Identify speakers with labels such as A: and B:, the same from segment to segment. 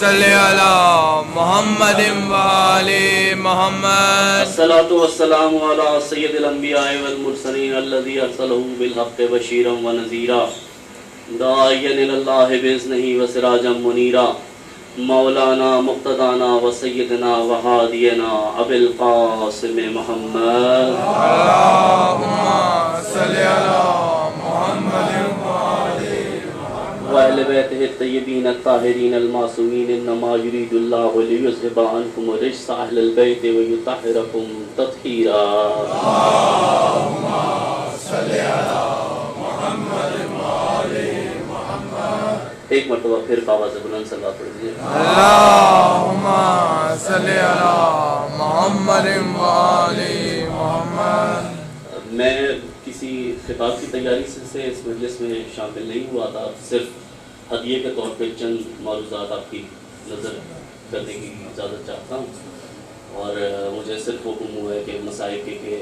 A: صلی علی محمد وآل محمد.
B: الصلاة والسلام علی سید الانبیاء والمرسلین الذی ارسلہ بالحق بشیرا ونذیرا داعیا الی اللہ باذنہ وسراجا منیرا مولانا مقتدانا وسیدنا وہادینا ابی القاسم محمد.
A: اللہم صلی علی محمد
B: وَأَهْلِ بَيْتِهِ الطَّيِّبِينَ الطَّاهِرِينَ الْمَعْصُومِينَ إِنَّمَا يُرِيدُ اللَّهُ لِيُذْهِبَ عَنْكُمُ الرِّجْسَ أَهْلَ الْبَيْتِ وَيُطَهِّرَكُمْ تَطْهِيرًا.
A: اللہم صلی علی محمد وآل محمد.
B: ایک مرتبہ پھر آواز بلند سے اللہ پڑھ دیجیے.
A: اللہم صلی علی محمد وآل محمد.
B: میں کسی خطاب کی تیاری سے اس مجلس میں شامل نہیں ہوا تھا، صرف ہدیے کے طور پہ چند معروضات آپ کی نظر کرنے کی اجازت چاہتا ہوں، اور مجھے صرف حکم ہوا ہے کہ مسائل کے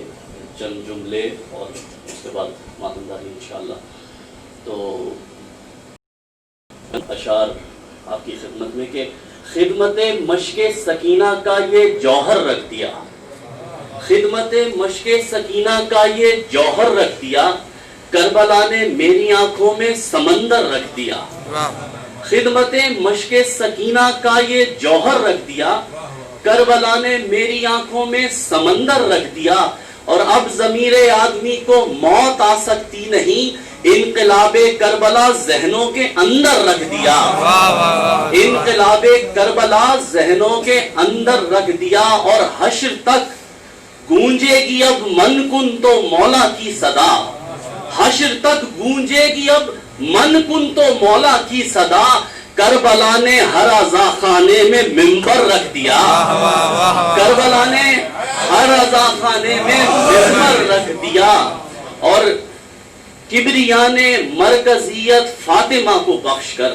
B: چند جملے اور اس کے بعد ماتمداری انشاءاللہ. تو اشعار آپ کی خدمت میں کہ خدمت مشق سکینہ کا یہ جوہر رکھ دیا، خدمت مشق سکینہ کا یہ جوہر رکھ دیا، کربلا نے میری آنکھوں میں سمندر رکھ دیا. خدمت مشق سکینہ کا یہ جوہر رکھ دیا، کربلا نے میری آنکھوں میں سمندر رکھ دیا. اور اب ضمیر آدمی کو موت آ سکتی نہیں، انقلاب کربلا ذہنوں کے اندر رکھ دیا. انقلاب کربلا ذہنوں کے اندر رکھ دیا. اور حشر تک گونجے گی اب من کن تو مولا کی صدا، حشر تک گونجے گی اب من کن تو مولا کی صدا. کربلا نے ہر عزا خانے میں منبر رکھ دیا، کربلا نے ہر عزا خانے میں منبر رکھ دیا. اور کبریا نے مرکزیت فاطمہ کو بخش کر،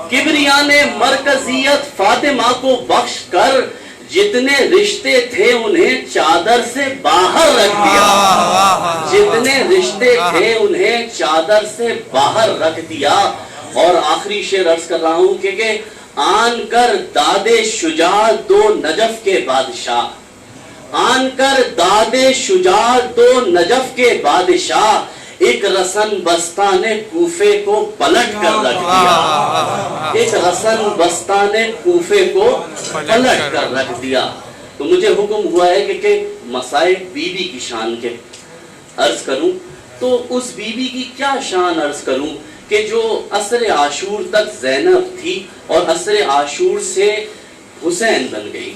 B: کبریا نے مرکزیت فاطمہ کو بخش کر جتنے رشتے تھے انہیں چادر سے باہر رکھ دیا، جتنے رشتے تھے انہیں چادر سے باہر رکھ دیا. اور آخری شعر عرض کر رہا ہوں کہ آن کر داد شجاع دو نجف کے بادشاہ، آن کر داد شجاع دو نجف کے بادشاہ، ایک رسن بستہ نے کوفے کو پلٹ کر رکھ دیا، ایک رسن بستہ نے کوفے کو پلٹ کر رکھ دیا. تو مجھے حکم ہوا ہے کہ مسائل بی بی کی شان کے عرض کروں. تو اس بی بی کی کیا شان عرض کروں کہ جو عصر عاشور تک زینب تھی اور عصر عاشور سے حسین بن گئی.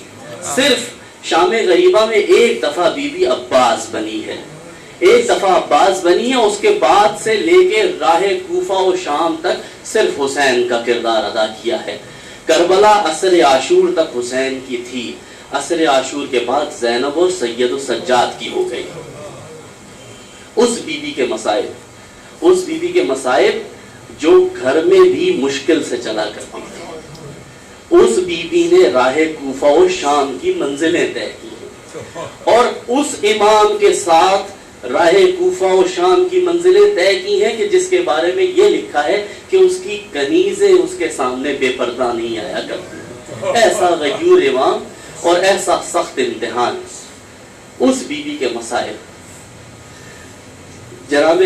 B: صرف شام غریبہ میں ایک دفعہ بی بی عباس بنی ہے، ایک دفعہ عباس بنی ہے. اس کے بعد سے لے کے راہ کوفہ و شام تک صرف حسین کا کردار ادا کیا ہے. کربلا عصر عاشور تک حسین کی تھی، عصر عاشور کے بعد زینب اور سید و سجاد کی ہو گئی. اس بی بی کے مسائل، اس بی بی کے مسائل جو گھر میں بھی مشکل سے چلا کرتی تھی، اس بی بی نے راہ کوفہ و شام کی منزلیں طے کی، اور اس امام کے ساتھ راہ کوفہ و شام کی منزلیں طے کی ہیں کہ جس کے بارے میں یہ لکھا ہے کہ اس کی کنیزیں اس کے سامنے بے پردہ نہیں آیا کرتی. ایسا غیور امام اور ایسا سخت امتحان. اس بی بی کے مسائل. جناب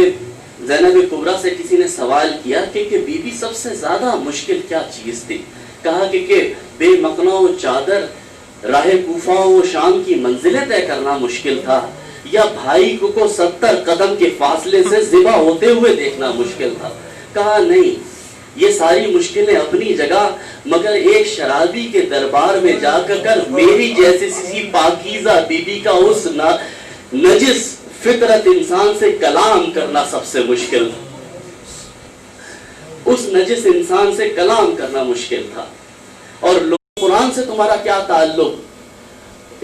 B: زینب کبریٰ سے کسی نے سوال کیا کہ بی بی سب سے زیادہ مشکل کیا چیز تھی؟ کہا کہ بے مقنع و چادر راہ کوفہ و شام کی منزلیں طے کرنا مشکل تھا، یا بھائی کو 70 قدم کے فاصلے سے ذبح ہوتے ہوئے دیکھنا مشکل تھا. کہا نہیں، یہ ساری مشکلیں اپنی جگہ، مگر ایک شرابی کے دربار میں جا کر میری جیسی سی پاکیزہ بی بی کا اس نجس فطرت انسان سے کلام کرنا سب سے مشکل تھا، اس نجس انسان سے کلام کرنا مشکل تھا. اور قرآن سے تمہارا کیا تعلق؟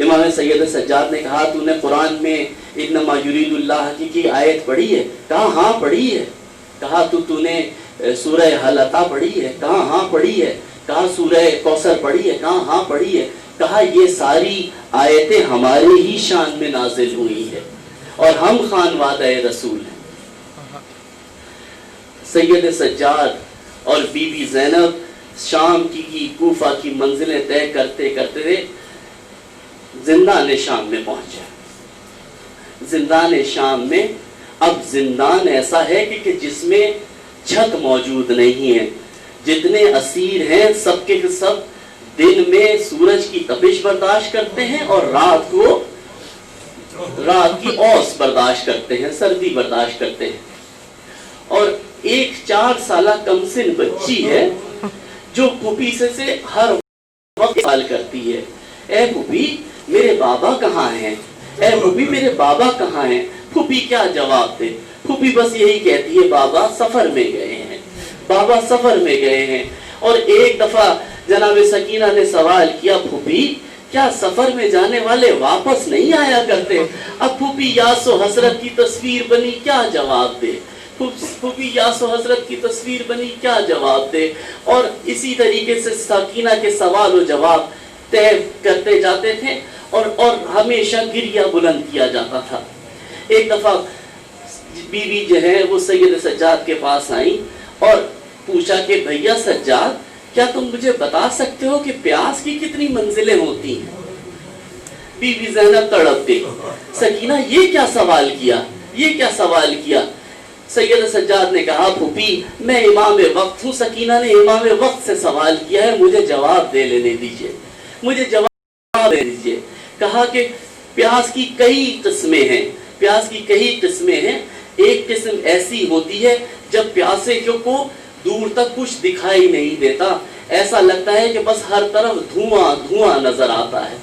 B: امام سید سجاد نے کہا تو نے قرآن میں انما یرید اللہ کی آیت پڑھی ہے؟ کہا ہاں پڑھی ہے. کہا تو نے سورہ حل عطا پڑھی ہے؟ کہا ہاں پڑھی ہے. کہا سورہ کوثر پڑھی ہے؟ کہا ہاں پڑھی ہے. کہا یہ ساری آیتیں ہمارے ہی شان میں نازل ہوئی ہے اور ہم خانوادہ رسول ہیں. سید سجاد اور بی بی زینب شام کی کوفہ کی منزلیں طے کرتے کرتے زندان شام میں پہنچے. زندان شام میں اب زندان ایسا ہے کہ جس میں چھت موجود نہیں ہے. جتنے اسیر ہیں سب کے سب دن میں سورج کی تپش برداشت کرتے ہیں اور رات کی اوس برداشت کرتے ہیں, سردی برداشت کرتے ہیں. اور ایک 4 سالہ کم سن بچی ہے جو پھوپھی سے ہر وقت سوال کرتی ہے, اے پھوپھی میرے بابا کہاں ہیں, اے پھوپھی میرے بابا کہاں ہیں. پھوپھی کیا جواب دے؟ پھوپھی بس یہی کہتی ہے, بابا سفر میں گئے ہیں, بابا سفر میں گئے ہیں. اور ایک دفعہ جناب سکینہ نے سوال کیا, پھوپھی کیا سفر میں جانے والے واپس نہیں آیا کرتے؟ اب پھوپھی یاس و حسرت کی تصویر بنی, کیا جواب دے؟ پھوپھی یاس و حسرت کی تصویر بنی, کیا جواب دے؟ اور اسی طریقے سے سکینہ کے سوال و جواب طے کرتے جاتے تھے اور ہمیشہ گریہ بلند کیا جاتا تھا. ایک دفعہ بیوی جو ہے وہ سید سجاد کے پاس آئیں اور پوچھا کہ بھیا سجاد, کیا تم مجھے بتا سکتے ہو کہ پیاس کی کتنی منزلیں ہوتی ہیں؟ بیوی زینب تڑپ گئی. سکینہ یہ کیا سوال کیا, یہ کیا سوال کیا؟ سید سجاد نے کہا, پھوپھی میں امام وقت ہوں. سکینہ نے امام وقت سے سوال کیا ہے, مجھے جواب دے لینے دیجئے, مجھے جواب دے دیجئے. کہا کہ پیاس کی کئی قسمیں ہیں, پیاس کی کئی قسمیں ہیں. ایک قسم ایسی ہوتی ہے جب پیاسے کو دور تک کچھ دکھائی نہیں دیتا, ایسا لگتا ہے کہ بس ہر طرف دھواں دھواں نظر آتا ہے,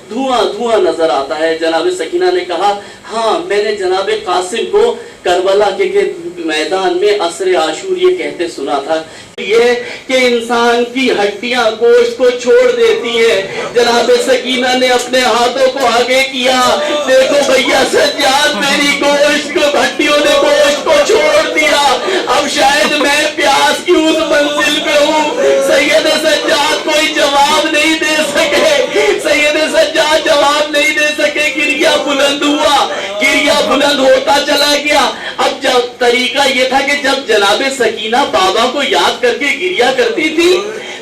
B: دھواں دھواں نظر آتا ہے. جناب سکینہ نے کہا, ہاں میں نے جناب قاسم کو کربلا کے میدان میں عصر عاشور یہ کہتے سنا تھا, یہ کہ انسان کی ہڈیاں گوشت کو چھوڑ دیتی ہے. جناب سکینہ نے اپنے ہاتھوں کو آگے کیا, دیکھو بھیا سجاد میری گوشت کو, ہڈیوں نے گوشت کو چھوڑ دیا, اب شاید میں پیاس کی اس منزل پہ ہوں. سید سجاد کوئی جواب نہیں دے سکے, سید سجاد جواب نہیں دے سکے. گریہ بلند ہوا, گریہ بلند ہوتا چلا گیا. اب جب طریقہ یہ تھا کہ جب جناب سکینہ بابا کو یاد کر کے گریہ کرتی تھی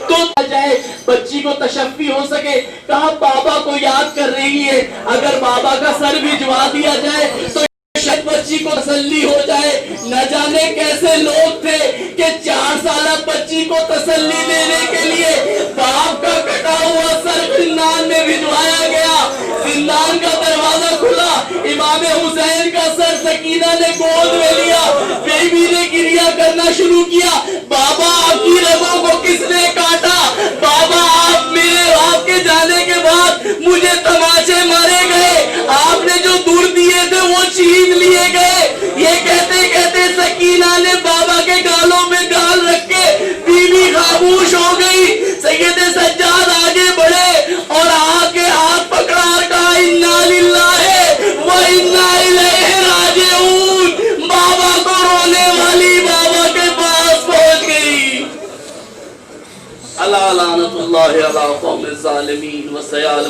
B: تو جائے بچی کو تشفی ہو سکے. کہا بابا کو یاد کر رہی ہے, اگر بابا کا سر بھجوا دیا جائے تو شاید بچی کو تسلی ہو جائے. نہ جانے کیسے لوگ تھے کہ 4 سالہ بچی کو تسلی دینے کے لیے باپ کا کٹا ہوا سر زندان میں بھجوایا گیا. زندان کا دروازہ کھلا, امام حسین کا سر سکینہ نے گود میں لیا, بیوی نے گریہ کرنا شروع کیا. بابا آپ کی رگوں کو کس نے کاٹا؟ بابا آپ میرے آپ کے جانے کے بعد مجھے تماچے مارے گئے, آپ نے جو دور دیے تھے وہ چھین لیے گئے. یہ کہتے کہتے سکینہ نے بابا کے گالوں میں گال رکھ کے بیوی خاموش ہو گئی. سید سجاد آگے بڑھے اور آگے ہاتھ پکڑا اور کہا, انا للہ و انا الیہ راجعون. بابا کو رونے والی بابا کے پاس پہنچ گئی. الا لعنت اللہ علی قوم الظالمین و سیعلم